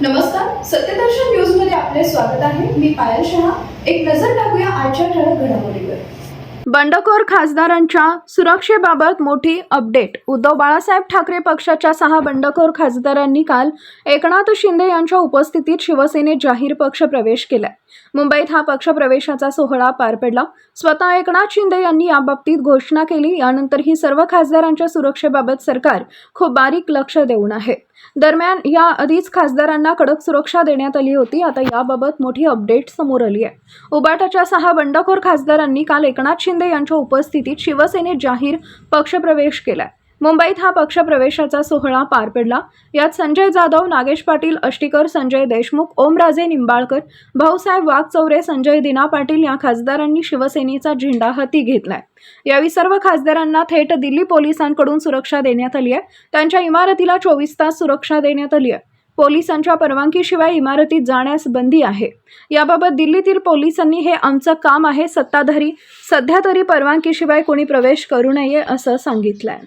नमस्कार, सत्यदर्शन न्यूज मध्ये आपले स्वागत आहे. मी पायल शहा. एक नजर टाकूया आजच्या ठळक घडामोडीवर. बंडखोर खासदारांच्या सुरक्षेबाबत मोठी अपडेट. उद्धव बाळासाहेब ठाकरे पक्षाच्या 6 बंडखोर खासदारांनी काल एकनाथ शिंदे यांच्या उपस्थितीत शिवसेनेत जाहीर पक्ष प्रवेश केलाय. मुंबईत हा पक्ष प्रवेशाचा सोहळा पार पडला. स्वतः एकनाथ शिंदे यांनी याबाबतीत घोषणा केली. यानंतर ही सर्व खासदारांच्या सुरक्षेबाबत सरकार खूप बारीक लक्ष देऊन आहे. दरम्यान या आधीच खासदारांना कडक सुरक्षा देण्यात आली होती. आता याबाबत मोठी अपडेट समोर आली आहे. उबाटाच्या 6 बंडखोर खासदारांनी काल एकनाथ शिंदे यांच्या उपस्थितीत शिवसेनेत जाहीर पक्षप्रवेश केलाय. मुंबईत हा पक्ष प्रवेशाचा सोहळा पार पडला. यात संजय जाधव, नागेश पाटील आष्टीकर, संजय देशमुख, ओमराजे निंबाळकर, भाऊसाहेब वाघचौरे, संजय दिना पाटील या खासदारांनी शिवसेनेचा झेंडा हाती घेतलाय. यावेळी सर्व खासदारांना थेट दिल्ली पोलिसांकडून सुरक्षा देण्यात आली आहे. त्यांच्या इमारतीला 24 तास सुरक्षा देण्यात आली आहे. पोलिसांच्या परवानगीशिवाय इमारतीत जाण्यास बंदी आहे. याबाबत दिल्लीतील पोलिसांनी हे आमचं काम आहे, सत्ताधारी सध्या तरी परवानगीशिवाय कोणी प्रवेश करू नये असं सांगितलंय.